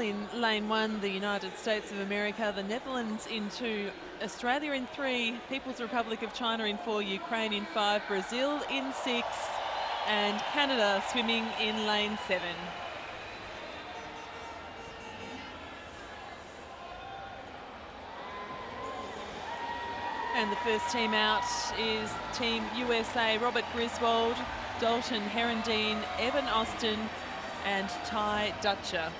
in lane 1, the United States of America, the Netherlands in 2, Australia in 3, People's Republic of China in 4, Ukraine in 5, Brazil in 6, and Canada swimming in lane 7. And the first team out is Team USA, Robert GRISWOLD, Dalton HERENDEEN, Evan Austin, and Ty Dutcher.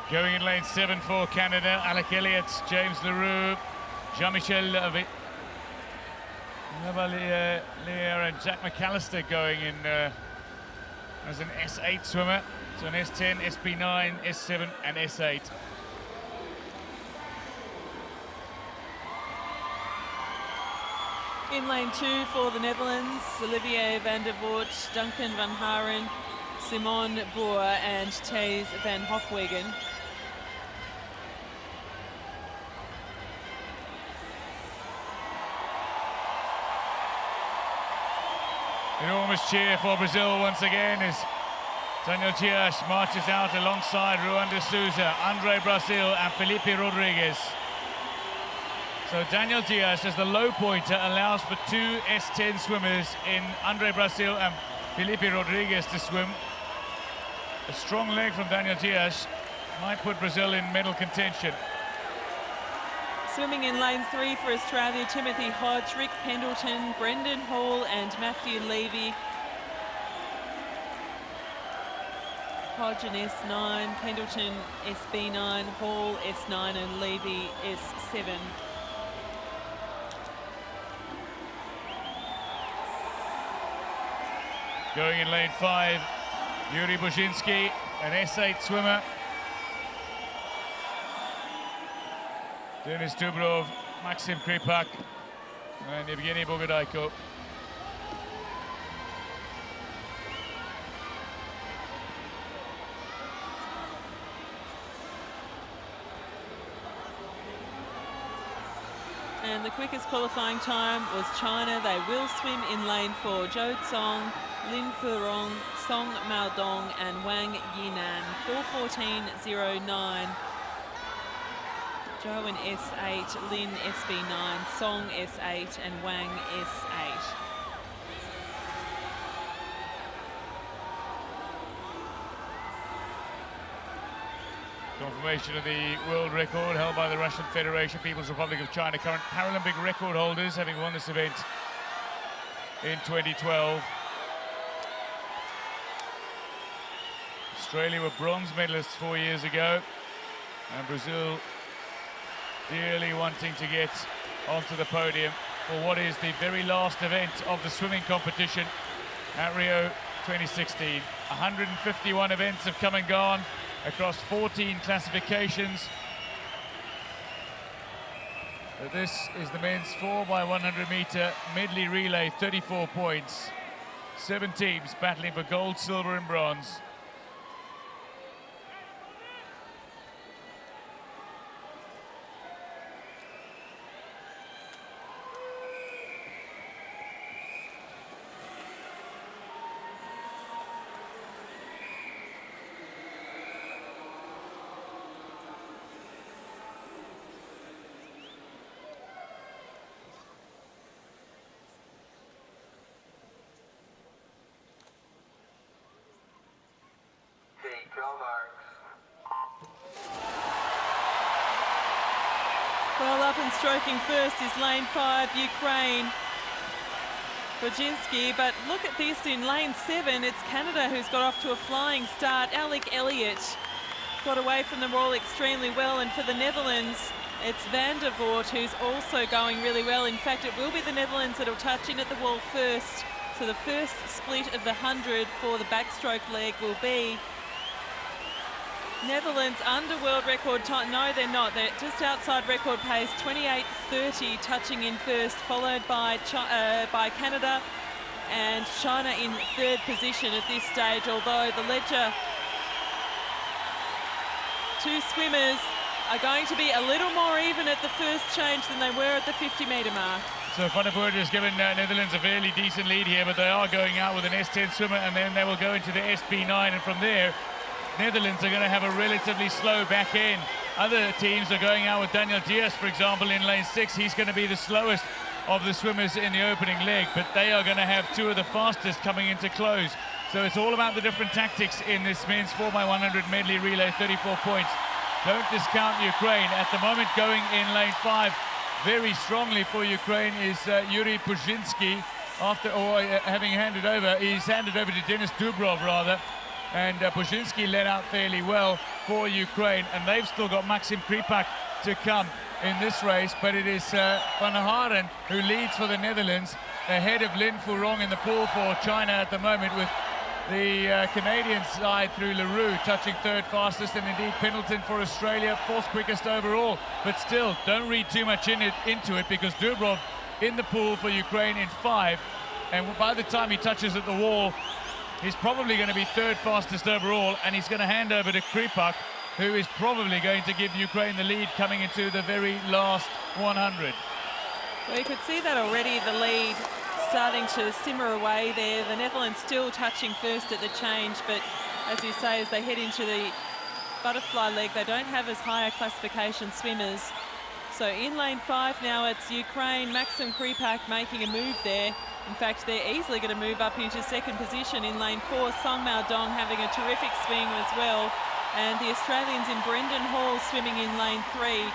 Going in lane 7 for Canada, Alec, James LEROUX, Jean-Michel, LAVALLIERE and Jack McALLISTER going in as an S8 swimmer. So an S10, SB9, S7 and S8. In lane 2 for the Netherlands, Olivier van der Voort, Duncan van Haren, Simon Boer and Thijs van HOFWEEGEN. Enormous cheer for Brazil once again as Daniel Dias marches out alongside Ruan de Souza, Andre Brazil and Felipe Rodrigues. So Daniel Dias, as the low pointer, allows for 2 S10 swimmers in Andre Brazil and Felipe Rodrigues to swim. A strong leg from Daniel Dias might put Brazil in medal contention. Swimming in lane 3 for Australia, Timothy HODGE, Rick Pendleton, Brenden Hall and Matthew Levy. HODGE in S9, Pendleton SB9, Hall S9 and Levy S7. Going in lane 5, Iurii BOZHYNSKYI, an S8 swimmer. Denys, DUBROV, Maksym, KRYPAK and Ievgenii BOGODAIKO. And the quickest qualifying time was China. They will swim in lane 4. ZHOU Cong, LIN Furong, Song Maodang and WANG Yinan. 4:14.09. ZHOU in S8, Lin SB9, Song S8 and Wang S8. Confirmation of the world record held by the Russian Federation, People's Republic of China, current Paralympic record holders, having won this event in 2012. Australia were bronze medalists 4 years ago, and Brazil dearly wanting to get onto the podium for what is the very last event of the swimming competition at Rio 2016. 151 events have come and gone across 14 classifications. But this is the men's 4x100m medley relay, 34 points. 7 teams battling for gold, silver and bronze. Well, up and stroking first is lane 5, Ukraine. BOZHYNSKYI, but look at this in lane 7, it's Canada who's got off to a flying start. Alec got away from the wall extremely well, and for the Netherlands, it's Van der Voort who's also going really well. In fact, it will be the Netherlands that'll touch in at the wall first. So the first split of the 100 for the backstroke leg will be Netherlands under world record time. No, they're not. They're just outside record pace, 28:30, touching in first, followed by Canada and China in third position at this stage, although the ledger, 2 swimmers are going to be a little more even at the first change than they were at the 50-metre mark. So Van der Voort has given Netherlands a fairly decent lead here, but they are going out with an S10 swimmer, and then they will go into the SB9, and from there, Netherlands are going to have a relatively slow back end. Other teams are going out with Daniel Diaz, for example, in lane 6. He's going to be the slowest of the swimmers in the opening leg, but they are going to have two of the fastest coming into close. So it's all about the different tactics in this men's 4x100 medley relay, 34 points. Don't discount Ukraine. At the moment, going in lane 5 very strongly for Ukraine is Yuri Buzhinsky. Having handed over, he's handed over to Denis DUBROV rather, and Buzhinsky led out fairly well for Ukraine, and they've still got Maksym KRYPAK to come in this race, but it is Van HAAREN who leads for the Netherlands, ahead of LIN Furong in the pool for China at the moment, with the Canadian side through LEROUX touching third fastest, and indeed Pendleton for Australia, fourth quickest overall. But still, don't read too much into it, because DUBROV in the pool for Ukraine in 5, and by the time he touches at the wall, he's probably going to be third fastest overall, and he's going to hand over to KRYPAK, who is probably going to give Ukraine the lead coming into the very last 100. Well, you could see that already, the lead starting to simmer away there. The Netherlands still touching first at the change, but as you say, as they head into the butterfly leg, they don't have as high a classification swimmers. So in lane 5 now, it's Ukraine, Maksym KRYPAK making a move there. In fact, they're easily going to move up into second position in lane 4. Maodang having a terrific swing as well. And the Australians in Brenden Hall swimming in lane 3.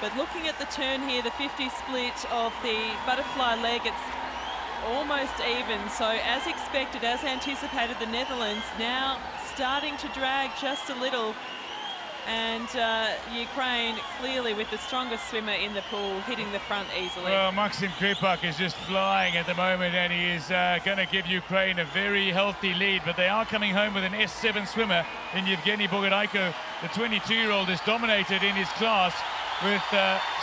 But looking at the turn here, the 50 split of the butterfly leg, it's almost even. So as expected, as anticipated, the Netherlands now starting to drag just a little, and Ukraine clearly with the strongest swimmer in the pool, hitting the front easily. Well, Maksym KRYPAK is just flying at the moment, and he is going to give Ukraine a very healthy lead, but they are coming home with an S7 swimmer in Ievgenii BOGODAIKO. The 22-year-old has dominated in his class with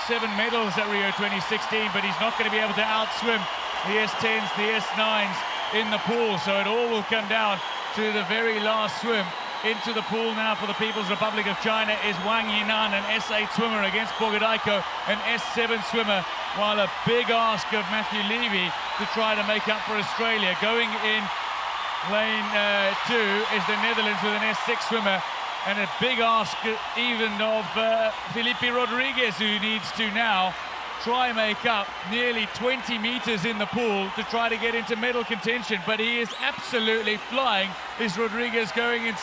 7 medals at Rio 2016, but he's not going to be able to outswim the S10s, the S9s in the pool, so it all will come down to the very last swim. Into the pool now for the People's Republic of China is WANG Yinan, an S8 swimmer, against BOGODAIKO, an S7 swimmer, while a big ask of Matthew Levy to try to make up for Australia. Going in lane 2 is the Netherlands with an S6 swimmer, and a big ask even of Phelipe Rodrigues, who needs to now try and make up nearly 20 meters in the pool to try to get into medal contention, but he is absolutely flying. Is Rodrigues going in 6?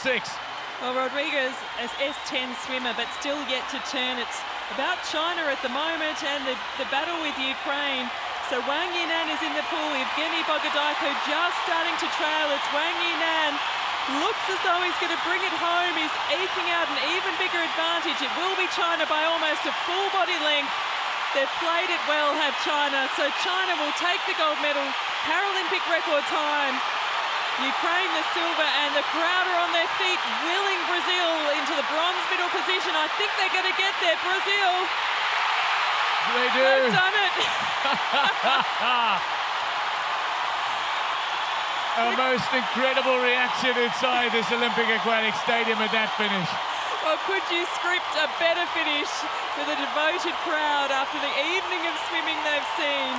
Well, Rodrigues is S10 swimmer, but still yet to turn. It's about China at the moment and the battle with Ukraine. So WANG Yinan is in the pool. Ievgenii BOGODAIKO just starting to trail. It's WANG Yinan. Looks as though he's going to bring it home. He's eking out an even bigger advantage. It will be China by almost a full body length. They've played it well, have China. So China will take the gold medal, Paralympic record time. Ukraine the silver, and the crowd are on their feet, willing Brazil into the bronze medal position. I think they're going to get there, Brazil. They do. They've done it. A most incredible reaction inside this Olympic Aquatic Stadium at that finish. Well, could you script a better finish for the devoted crowd after the evening of swimming they've seen?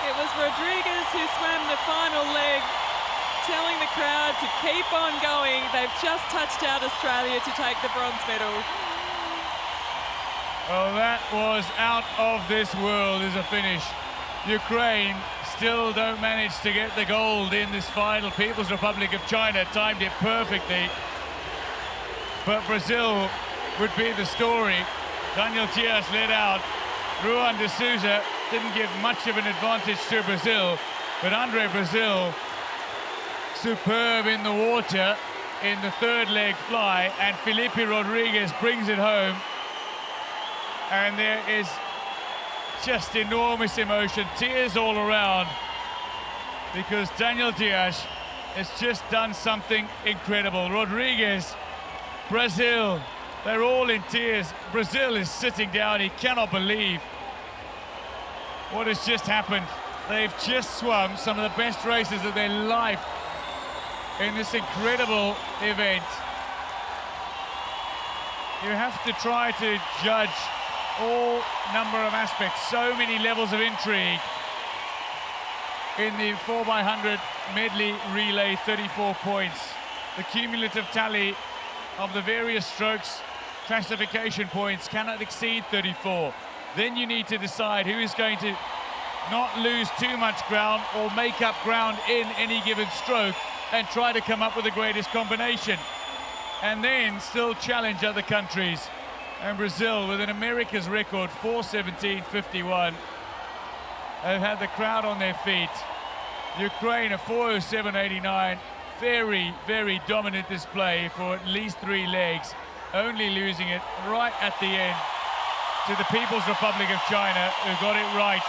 It was Rodrigues who swam the final leg, telling the crowd to keep on going. They've just touched out Australia to take the bronze medal. Well, that was out of this world as a finish. Ukraine still don't manage to get the gold in this final. People's Republic of China timed it perfectly, but Brazil would be the story. Daniel Diaz led out. Ruan de Souza didn't give much of an advantage to Brazil, but Andre Brazil superb in the water in the third leg fly, and Phelipe Rodrigues brings it home, and there is just enormous emotion, tears all around, because Daniel Diaz has just done something incredible. Rodrigues, Brazil, they're all in tears. Brazil is sitting down. He cannot believe what has just happened. They've just swum some of the best races of their life in this incredible event. You have to try to judge all number of aspects, so many levels of intrigue in the 4x100 medley relay, 34 points. The cumulative tally of the various strokes classification points cannot exceed 34. Then you need to decide who is going to not lose too much ground or make up ground in any given stroke and try to come up with the greatest combination. And then still challenge other countries. And Brazil, with an America's record, 4:17.51, have had the crowd on their feet. Ukraine, a 4:07.89. Very, very dominant display for at least 3 legs, only losing it right at the end to the People's Republic of China, who got it right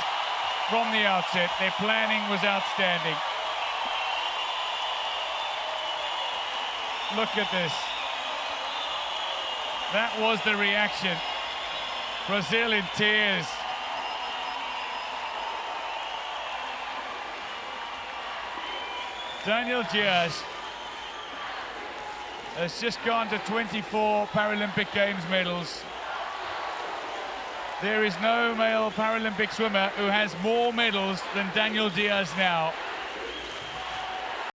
from the outset. Their planning was outstanding. Look at this. That was the reaction. Brazil in tears. Daniel Diaz has just gone to 24 Paralympic Games medals. There is no male Paralympic swimmer who has more medals than Daniel Diaz now.